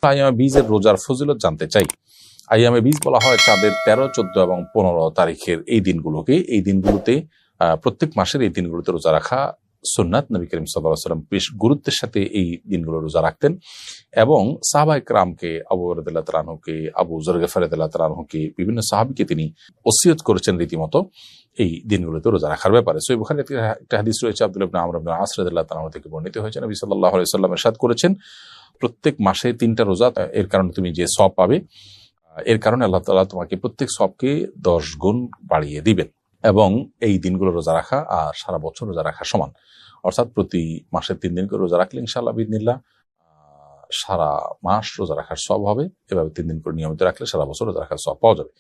আইয়ামে বীজের রোজার ফজিলত জানতে চাই। আইয়ামে বীজ বলা হয় চাঁদের 13, 14 এবং 15 তারিখের এই দিনগুলোকে। এই দিনগুলোতে প্রত্যেক মাসের এই দিনগুলোতে রোজা রাখা সুন্নাত। নবী করিম সাল্লাল্লাহু আলাইহি ওয়াসাল্লাম বেশ গুরুত্বের সাথে এই দিনগুলো রোজা রাখতেন এবং সাহাবায়ে কেরামকে, আবু হুরায়রা রাদিয়াল্লাহু তাআলা আনহুকে, আবু যর গিফারি রাদিয়াল্লাহু তাআলা আনহুকে, বিভিন্ন সাহাবীকে তিনি ওসিয়ত করেছেন রীতিমতো এই দিনগুলোতে রোজা রাখার ব্যাপারে। সহিহ বুখারীতে একটা হাদিস রয়েছে, আব্দুল্লাহ ইবনে আমর ইবনে আস রাদিয়াল্লাহু তাআলা আনহু থেকে বর্ণিত হয়েছে, নবী সাল্লাল্লাহু আলাইহি ওয়াসাল্লাম ইরশাদ করেছেন, প্রত্যেক মাসে 3টা রোজা, এর কারণে তুমি যে সওয়াব পাবে, এর কারণে আল্লাহ তাআলা তোমাকে প্রত্যেক সওয়াবকে 10 গুণ বাড়িয়ে দিবেন। এবং এই দিনগুলো রোজা রাখা আর সারা বছর রোজা রাখা সমান, অর্থাৎ প্রতি মাসে 3 দিন করে রোজা রাখলে ইনশাআল্লাহ বিইذনিল্লাহ সারা মাস রোজা রাখার সওয়াব হবে। এভাবে 3 দিন করে নিয়মিত রাখলে সারা বছর রোজা রাখার সওয়াব পাওয়া যাবে।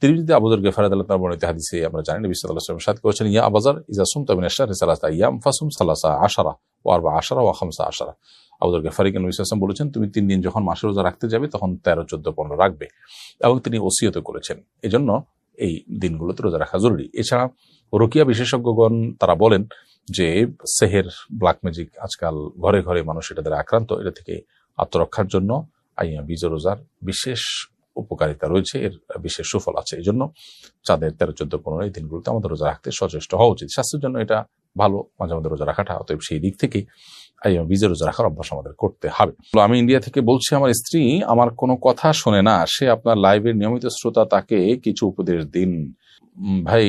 তিরমিজিতে আবু যর গিফারি রাদিয়াল্লাহু তাআলা বর্ণিত হাদিসে আমরা জানি, নবী সাল্লাল্লাহু আলাইহি ওয়াসাল্লাম ইরশাদ করেছেন, ইয়া আবু যর ইযা সুমতা মিনাশ শাহরি 3 আইয়াম ফাসুম 13 ওয়া 14 ওয়া 15। আবু যর গিফারিকে নবী সাল্লাল্লাহু আলাইহি ওয়াসাল্লাম বলেছেন, তুমি 3 দিন যখন মাসে রোজা রাখতে যাবে তখন 13, 14, 15 রাখবে। এবং তিনি ওসিয়ত করেছেন, এজন্য এই দিনগুলোতে রোজা রাখা জরুরি। এছাড়া রুকিয়া বিশেষজ্ঞগণ তারা বলেন যে সেহের, ব্ল্যাক ম্যাজিক আজকাল ঘরে ঘরে মানুষ এটা দ্বারা আক্রান্ত, এটা থেকে আত্মরক্ষার জন্য আইয়ামে বীজ রোজার বিশেষ উপকারিতা রয়েছে, এর বিশেষ সুফল আছে। এই জন্য চাঁদের 13, 14, 15 এই দিনগুলোতে আমাদের রোজা রাখতে সচেষ্ট হওয়া উচিত। স্বাস্থ্যের জন্য এটা ভালো মাঝে মধ্যে রোজা রাখাটা। অতএব সেই দিক থেকে আইয়ামে বীজ রোজা রাখার অভ্যাস আমাদের করতে হবে। আমি ইন্ডিয়া থেকে বলছি, আমার স্ত্রী আমার কোনো কথা শোনে না, সে আপনার লাইভের নিয়মিত শ্রোতা, তাকে কিছু উপদেশ দিন। ভাই,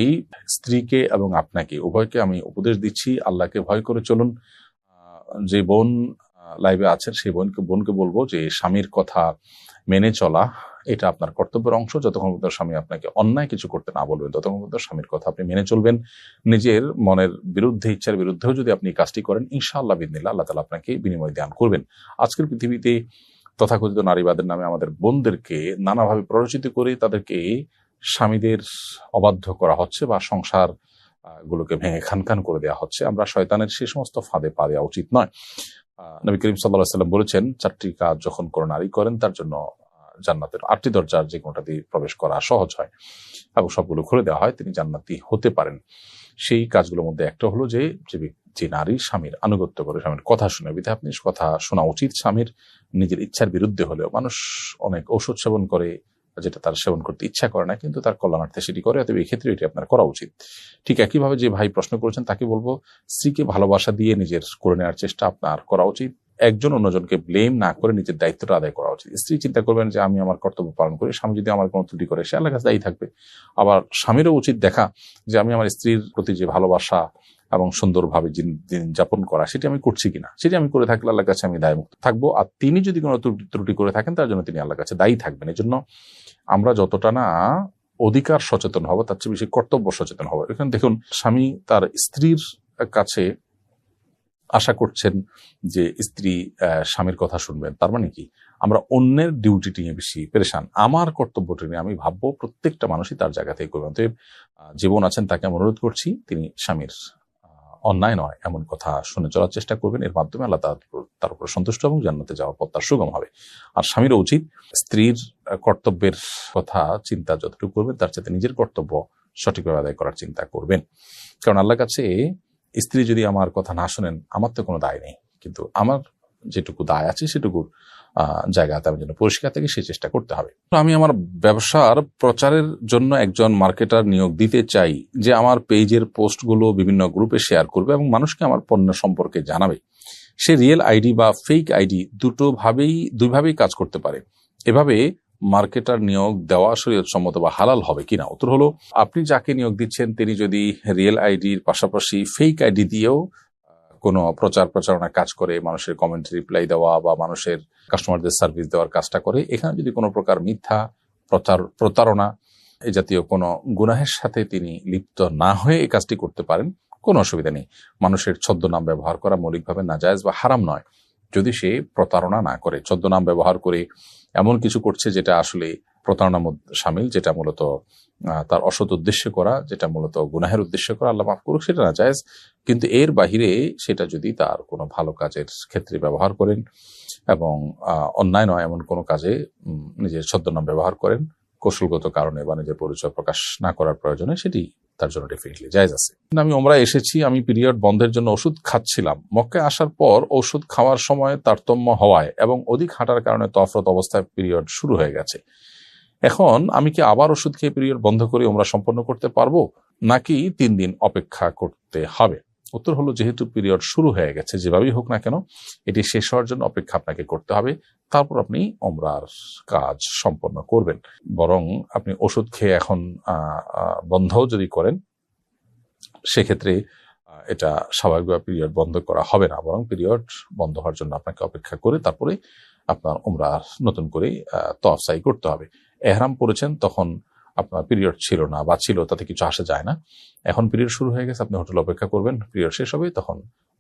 স্ত্রীকে এবং আপনাকে উভয়কে আমি উপদেশ দিচ্ছি, আল্লাহকে ভয় করে চলুন। যে বোন লাইভে আছেন সেই বোনকে বলবো যে স্বামীর কথা মেনে চলা এটা আপনার কর্তব্যের অংশ। যতক্ষণ পর্যন্ত স্বামী আপনাকে অন্যায় কিছু করতে না বলবেন ততক্ষণ পর্যন্ত স্বামীর কথা আপনি মেনে চলবেন। নিজের মনের বিরুদ্ধে, ইচ্ছার বিরুদ্ধেও যদি আপনি কাজটি করেন, ইনশাআল্লাহ বিইذনিল্লাহ আল্লাহ তাআলা আপনাকে বিনিময় দান করবেন। আজকের পৃথিবীতে তথাকথিত নারীবাদের নামে আমাদের বোনদেরকে নানাভাবে প্ররোচিত করে তাদেরকে স্বামীদের অবাধ্য করা হচ্ছে বা সংসার গুলোকে ভেঙে খানখান করে দেওয়া হচ্ছে। আমরা শয়তানের সে সমস্ত ফাঁদে পা দেওয়া উচিত নয়। নবী করিম সাল্লাল্লাহু আলাইহি ওয়াসাল্লাম বলেছেন, 4টি কাজ যখন কোনো নারী করেন তার জন্য জান্নাতের 8টি দরজার যে কোনোটা দিয়ে প্রবেশ করা সহজ হয় এবং সবগুলো খুলে দেওয়া হয়, তিনি জান্নাতি হতে পারেন। সেই কাজগুলোর মধ্যে একটা হলো যে নারী স্বামীর আনুগত্য করে, স্বামীর কথা শুনে। বিধায় আপনি কথা শোনা উচিত স্বামীর, নিজের ইচ্ছার বিরুদ্ধে হলেও। মানুষ অনেক ঔষধ সেবন করে যেটা তার সেবন করতে ইচ্ছা করে না, কিন্তু তার কল্যাণার্থে সেটি করে, অতএব এই ক্ষেত্রে এটি আপনার করা উচিত। ঠিক একইভাবে যে ভাই প্রশ্ন করেছেন তাকে বলবো, স্ত্রীকে ভালোবাসা দিয়ে নিজের করে নেওয়ার চেষ্টা আপনার করা উচিত। একজন অন্যজনকে ব্লেম না করে নিজের দায়িত্বটা আদায় করা উচিত। স্ত্রী চিন্তা করবেন যে আমি আমার কর্তব্য পালন করি, স্বামী যদি আমার কোনো ত্রুটি করে সে আল্লাহর কাছে দায়ী থাকবে। আবার স্বামীরও উচিত দেখা যে আমি আমার স্ত্রীর প্রতি যে ভালোবাসা এবং সুন্দরভাবে দিন যাপন করা সেটি আমি করছি কিনা, সেটি আমি করে থাকলে আল্লাহর কাছে আমি দায়মুক্ত থাকবো। আর তিনি যদি কোনো ত্রুটি করে থাকেন তার জন্য তিনি আল্লাহর কাছে দায়ী থাকবেন। এই জন্য আমরা যতটা না অধিকার সচেতন হব তার চেয়ে বেশি কর্তব্য সচেতন হব। এখানে দেখুন, স্বামী তার স্ত্রীর কাছে আশা করছেন যে স্ত্রী স্বামীর কথা শুনবেন, তার মানে কি আমরা অন্যের ডিউটিটি নিয়ে বেশি পেরেশান। আমার কর্তব্যটি নিয়ে আমি ভাববো প্রত্যেকটা মানুষই তার জায়গা থেকে করবেন। তো জীবন আছেন তাকে আমি অনুরোধ করছি, তিনি স্বামীর অন্যায় নয় এমন কথা শুনে চলার চেষ্টা করবেন। এর মাধ্যমে আল্লাহ তার উপর সন্তুষ্ট এবং জান্নাতে যাওয়ার পথ তার সুগম হবে। আর স্বামীরও উচিত স্ত্রীর কর্তব্যের কথা চিন্তা যতটুকু করবেন তার সাথে নিজের কর্তব্য সঠিকভাবে আদায় করার চিন্তা করবেন। কারণ আল্লাহর কাছে স্ত্রী যদি আমার কথা না শোনেন, আমার তো কোনো দায় নেই, কিন্তু আমার যেটুকু দায় আছে সেটুকুর জায়গাতে আমি যেন পরিষ্কার থেকে সে চেষ্টা করতে হবে। আমি আমার ব্যবসার প্রচারের জন্য একজন মার্কেটার নিয়োগ দিতে চাই, যে আমার পেজের পোস্টগুলো বিভিন্ন গ্রুপে শেয়ার করবে এবং মানুষকে আমার পণ্য সম্পর্কে জানাবে। সে রিয়েল আইডি বা ফেক আইডি দুইভাবেই কাজ করতে পারে। এভাবে মার্কেটার নিয়োগ দেওয়া শরীয়তসম্মত বা হালাল হবে কিনা? উত্তর হলো, আপনি যাকে নিয়োগ দিচ্ছেন তিনি যদি রিয়েল আইডির পাশাপাশি ফেক আইডি দিয়েও কোনো প্রচারণা কাজ করে, মানুষের কমেন্ট রিপ্লাই দেওয়া বা মানুষের কাস্টমারদের সার্ভিস দেওয়ার কাজটা করে, এখানে যদি কোনো প্রকার মিথ্যা প্রতারণা এই জাতীয় কোনো গুনাহের সাথে তিনি লিপ্ত না হয়ে এই কাজটি করতে পারেন, কোনো অসুবিধা নেই। মানুষের ছদ্মনাম ব্যবহার করা মৌলিকভাবে নাজায়েজ বা হারাম নয়, যদি সে প্রতারণা না করে। ছদ্মনাম ব্যবহার করে এমন কিছু করছে যেটা আসলে প্রতারণার মধ্যে সামিল, যেটা মূলত তার অসৎ উদ্দেশ্যে করা, যেটা মূলত গুনাহের উদ্দেশ্যে করা, আল্লাহ মাফ করুক, সেটা নাজায়েজ। কিন্তু এর বাহিরে সেটা যদি তার কোনো ভালো কাজের ক্ষেত্রে ব্যবহার করেন এবং অন্যায় নয় এমন কোনো কাজে নিজের ছদ্মনাম ব্যবহার করেন কৌশলগত কারণে বা নিজের পরিচয় প্রকাশ না করার প্রয়োজনে, সেটি তার জন্য ডেফিনেটলি জায়েজ আছে। আমি ওমরা এসেছি, আমি পিরিয়ড বন্ধের জন্য ওষুধ খাচ্ছিলাম। মক্কায় আসার পর ওষুধ খাওয়ার সময় তারতম্য হওয়ায় এবং অধিক হাঁটার কারণে তফরত অবস্থায় পিরিয়ড শুরু হয়ে গেছে। এখন আমি কি আবার ওষুধ খেয়ে পিরিয়ড বন্ধ করে ওমরা সম্পন্ন করতে পারবো, নাকি 3 দিন অপেক্ষা করতে হবে? উত্তর হলো, যেহেতু পিরিয়ড শুরু হয়ে গেছে, যেভাবেই হোক না কেন এটি শেষ হওয়ার জন্য অপেক্ষা আপনাকে করতে হবে, তারপর আপনি ওমরার কাজ সম্পন্ন করবেন। বরং আপনি ওষুধ খেয়ে এখন বন্ধও যদি করেন, সেক্ষেত্রে এটা স্বাভাবিকভাবে পিরিয়ড বন্ধ করা হবে না, বরং পিরিয়ড বন্ধ হওয়ার জন্য আপনাকে অপেক্ষা করে তারপরে আপনার ওমরা নতুন করে তওয়াফ সাই করতে হবে। এহরাম পরেছেন, তখন আপনার পিরিয়ড ছিল না বা ছিল, তাতে কিছু আসে যায় না। এখন পিরিয়ড শুরু হয়ে গেছে, আপনি হোটেলে অপেক্ষা করবেন, পিরিয়ড শেষ হবে, তখন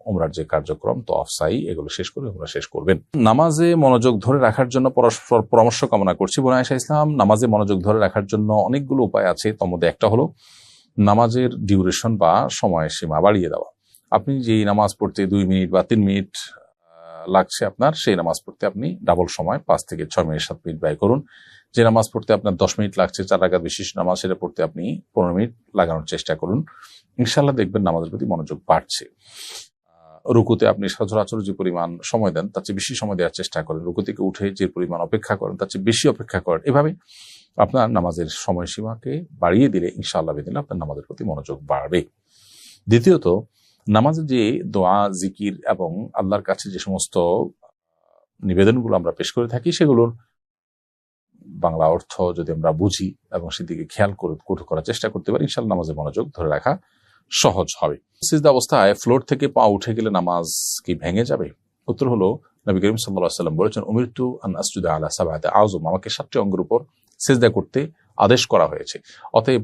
ওমরার যে কার্যক্রম তওয়াফ সাই এগুলো শেষ করে ওমরা শেষ করবেন। নামাজে মনোযোগ ধরে রাখার জন্য পরস্পর পরামর্শ কামনা করছি। বোন আয়েশা ইসলাম, নামাজে মনোযোগ ধরে রাখার জন্য অনেকগুলো উপায় আছে। তার মধ্যে একটা হলো নামাজের ডিউরেশন বা সময়সীমা বাড়িয়ে দেওয়া। আপনি যেই নামাজ পড়তে 2 মিনিট বা 3 মিনিট লাগছে আপনার, সেই নামাজ পড়তে আপনি ডাবল সময় 5 থেকে 6 মিনিট 7 মিনিট ব্যয় করুন। যে নামাজ পড়তে আপনার 10 মিনিট লাগছে, 4 রাকাত বিশিষ্ট নামাজ, সেটা পড়তে আপনি 15 মিনিট লাগানোর চেষ্টা করুন। ইনশাআল্লাহ দেখবেন নামাজের প্রতি মনোযোগ বাড়ছে। রুকুতে আপনি সচরাচর যে পরিমাণ সময় দেন তার চেয়ে বেশি সময় দেওয়ার চেষ্টা করেন। রুকু থেকে উঠে যে পরিমাণ অপেক্ষা করেন তার চেয়ে বেশি অপেক্ষা করেন। এভাবে আপনার নামাজের সময়সীমাকে বাড়িয়ে দিলে ইনশাআল্লাহ বিদিন আপনার নামাজের প্রতি মনোযোগ বাড়বে। দ্বিতীয়ত, নামাজে যে দোয়া, জিকির এবং আল্লাহর কাছে যে সমস্ত নিবেদনগুলো আমরা পেশ করে থাকি, সেগুলোর বাংলা অর্থ যদি আমরা বুঝি এবং সেদিকে খেয়াল করার চেষ্টা করতে পারি, ইনশাআল্লাহ নামাজে মনোযোগ ধরে রাখা সহজ হবে। সিজদা অবস্থায় ফ্লোর থেকে পা উঠে গেলে নামাজ কি ভেঙে যাবে? উত্তর হলো, নবী করিম সাল্লাল্লাহু আলাইহি ওয়াসাল্লাম বলেছেন, উমিরতু আন আসজুদা আলা সাবআতি আযম, আমাকে 7টি অঙ্গের উপর সিজদা করতে আদেশ করা হয়েছে। অতএব